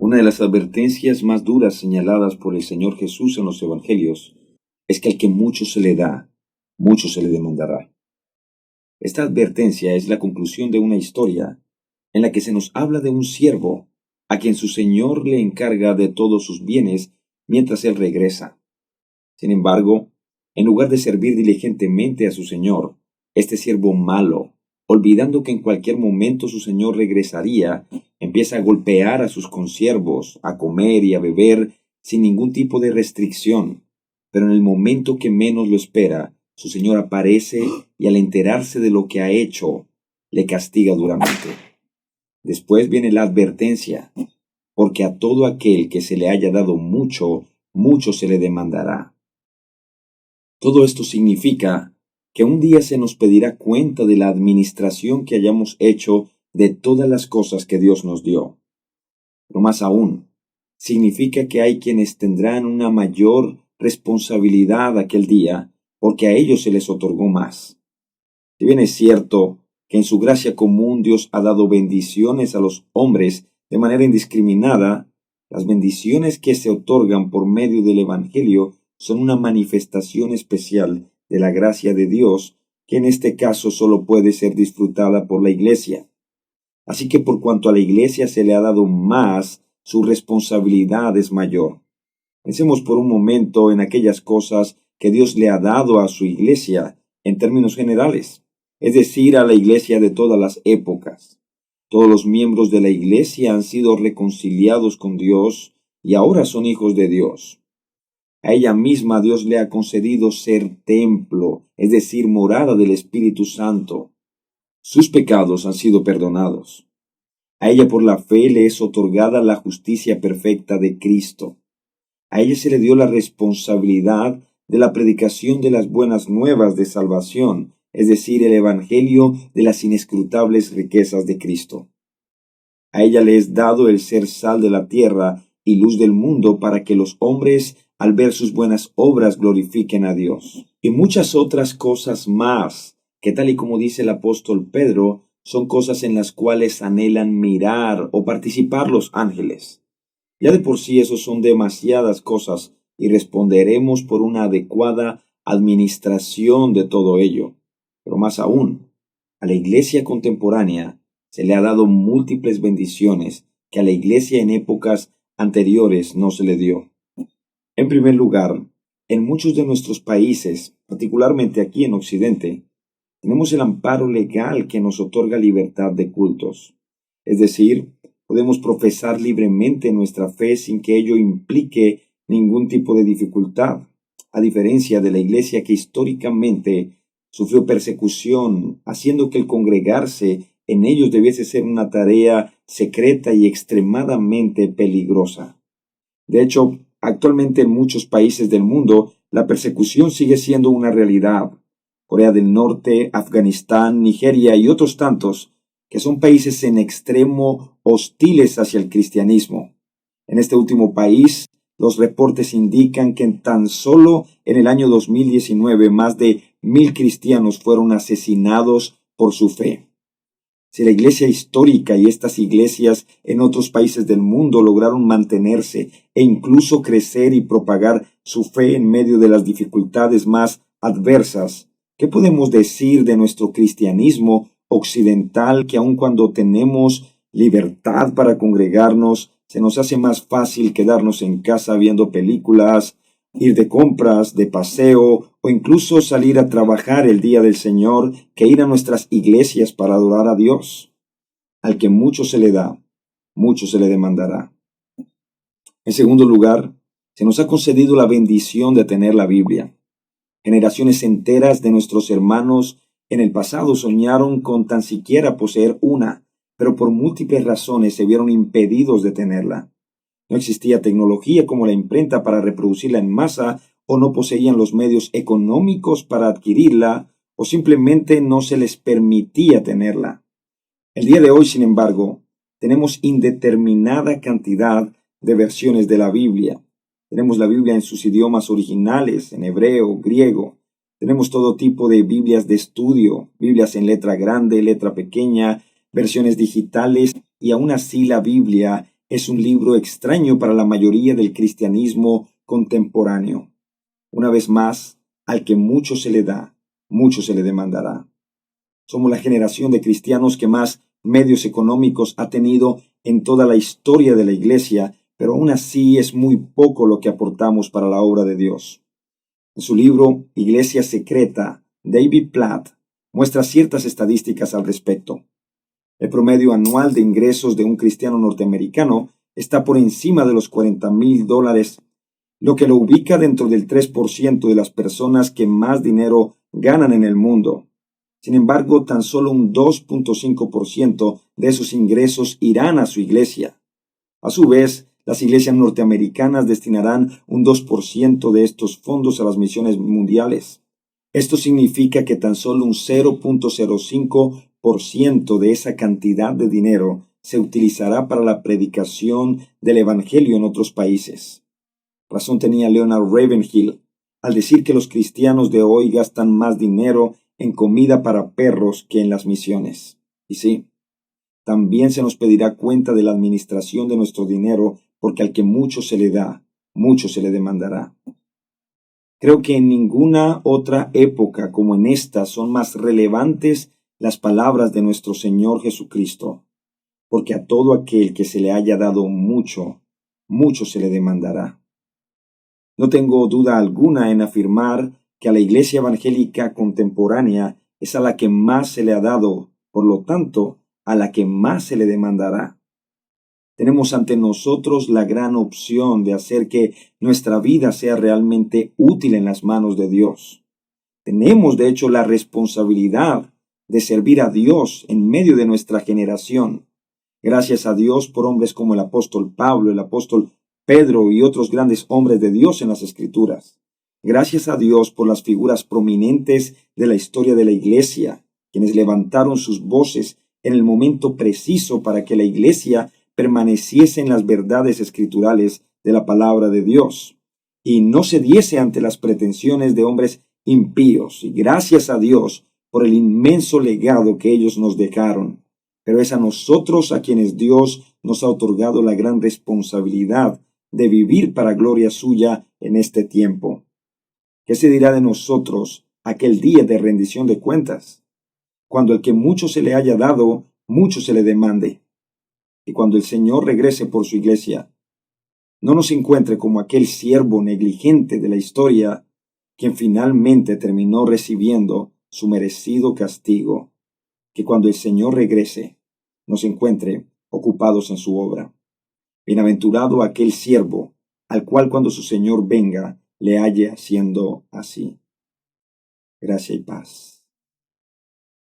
Una de las advertencias más duras señaladas por el Señor Jesús en los Evangelios es que al que mucho se le da, mucho se le demandará. Esta advertencia es la conclusión de una historia en la que se nos habla de un siervo a quien su señor le encarga de todos sus bienes mientras él regresa. Sin embargo, en lugar de servir diligentemente a su señor, este siervo malo, olvidando que en cualquier momento su señor regresaría, empieza a golpear a sus consiervos, a comer y a beber sin ningún tipo de restricción. Pero en el momento que menos lo espera, su señor aparece y al enterarse de lo que ha hecho, le castiga duramente. Después viene la advertencia, porque a todo aquel que se le haya dado mucho, mucho se le demandará. Todo esto significa que un día se nos pedirá cuenta de la administración que hayamos hecho de todas las cosas que Dios nos dio. Pero más aún, significa que hay quienes tendrán una mayor responsabilidad aquel día, porque a ellos se les otorgó más. Si bien es cierto que en su gracia común Dios ha dado bendiciones a los hombres de manera indiscriminada, las bendiciones que se otorgan por medio del Evangelio son una manifestación especial de la gracia de Dios, que en este caso solo puede ser disfrutada por la Iglesia. Así que por cuanto a la Iglesia se le ha dado más, su responsabilidad es mayor. Pensemos por un momento en aquellas cosas que Dios le ha dado a su Iglesia en términos generales, es decir, a la Iglesia de todas las épocas. Todos los miembros de la Iglesia han sido reconciliados con Dios y ahora son hijos de Dios. A ella misma Dios le ha concedido ser templo, es decir, morada del Espíritu Santo. Sus pecados han sido perdonados. A ella por la fe le es otorgada la justicia perfecta de Cristo. A ella se le dio la responsabilidad de la predicación de las buenas nuevas de salvación, es decir, el Evangelio de las inescrutables riquezas de Cristo. A ella le es dado el ser sal de la tierra y luz del mundo para que los hombres, al ver sus buenas obras, glorifiquen a Dios. Y muchas otras cosas más, que tal y como dice el apóstol Pedro, son cosas en las cuales anhelan mirar o participar los ángeles. Ya de por sí eso son demasiadas cosas y responderemos por una adecuada administración de todo ello. Pero más aún, a la iglesia contemporánea se le ha dado múltiples bendiciones que a la iglesia en épocas anteriores no se le dio. En primer lugar, en muchos de nuestros países, particularmente aquí en Occidente, tenemos el amparo legal que nos otorga libertad de cultos. Es decir, podemos profesar libremente nuestra fe sin que ello implique ningún tipo de dificultad, a diferencia de la iglesia que históricamente sufrió persecución, haciendo que el congregarse en ellos debiese ser una tarea secreta y extremadamente peligrosa. De hecho, actualmente en muchos países del mundo, la persecución sigue siendo una realidad. Corea del Norte, Afganistán, Nigeria y otros tantos, que son países en extremo hostiles hacia el cristianismo. En este último país, los reportes indican que tan solo en el año 2019 más de 1,000 cristianos fueron asesinados por su fe. Si la iglesia histórica y estas iglesias en otros países del mundo lograron mantenerse e incluso crecer y propagar su fe en medio de las dificultades más adversas, ¿qué podemos decir de nuestro cristianismo occidental que aun cuando tenemos libertad para congregarnos, se nos hace más fácil quedarnos en casa viendo películas, ir de compras, de paseo o incluso salir a trabajar el día del Señor que ir a nuestras iglesias para adorar a Dios? Al que mucho se le da, mucho se le demandará. En segundo lugar, se nos ha concedido la bendición de tener la Biblia. Generaciones enteras de nuestros hermanos en el pasado soñaron con tan siquiera poseer una, pero por múltiples razones se vieron impedidos de tenerla. No existía tecnología como la imprenta para reproducirla en masa, o no poseían los medios económicos para adquirirla, o simplemente no se les permitía tenerla. El día de hoy, sin embargo, tenemos indeterminada cantidad de versiones de la Biblia. Tenemos la Biblia en sus idiomas originales, en hebreo, griego. Tenemos todo tipo de Biblias de estudio, Biblias en letra grande, letra pequeña, versiones digitales, y aún así la Biblia es un libro extraño para la mayoría del cristianismo contemporáneo. Una vez más, al que mucho se le da, mucho se le demandará. Somos la generación de cristianos que más medios económicos ha tenido en toda la historia de la Iglesia, pero aún así es muy poco lo que aportamos para la obra de Dios. En su libro Iglesia Secreta, David Platt muestra ciertas estadísticas al respecto. El promedio anual de ingresos de un cristiano norteamericano está por encima de los $40,000, lo que lo ubica dentro del 3% de las personas que más dinero ganan en el mundo. Sin embargo, tan solo un 2.5% de esos ingresos irán a su iglesia. A su vez, las iglesias norteamericanas destinarán un 2% de estos fondos a las misiones mundiales. Esto significa que tan solo un 0.05% de esa cantidad de dinero se utilizará para la predicación del Evangelio en otros países. Razón tenía Leonard Ravenhill al decir que los cristianos de hoy gastan más dinero en comida para perros que en las misiones. Y sí, también se nos pedirá cuenta de la administración de nuestro dinero, porque al que mucho se le da, mucho se le demandará. Creo que en ninguna otra época como en esta son más relevantes las palabras de nuestro Señor Jesucristo, porque a todo aquel que se le haya dado mucho, mucho se le demandará. No tengo duda alguna en afirmar que a la Iglesia evangélica contemporánea es a la que más se le ha dado, por lo tanto, a la que más se le demandará. Tenemos ante nosotros la gran opción de hacer que nuestra vida sea realmente útil en las manos de Dios. Tenemos, de hecho, la responsabilidad de servir a Dios en medio de nuestra generación. Gracias a Dios por hombres como el apóstol Pablo, el apóstol Pedro y otros grandes hombres de Dios en las Escrituras. Gracias a Dios por las figuras prominentes de la historia de la Iglesia, quienes levantaron sus voces en el momento preciso para que la Iglesia permaneciese en las verdades escriturales de la palabra de Dios y no cediese ante las pretensiones de hombres impíos. Y gracias a Dios por el inmenso legado que ellos nos dejaron. Pero es a nosotros a quienes Dios nos ha otorgado la gran responsabilidad de vivir para gloria suya en este tiempo. ¿Qué se dirá de nosotros aquel día de rendición de cuentas? Cuando el que mucho se le haya dado, mucho se le demande. Y cuando el Señor regrese por su iglesia, no nos encuentre como aquel siervo negligente de la historia, quien finalmente terminó recibiendo su merecido castigo. Que cuando el Señor regrese, nos encuentre ocupados en su obra. Bienaventurado aquel siervo, al cual cuando su Señor venga, le halle haciendo así. Gracia y paz.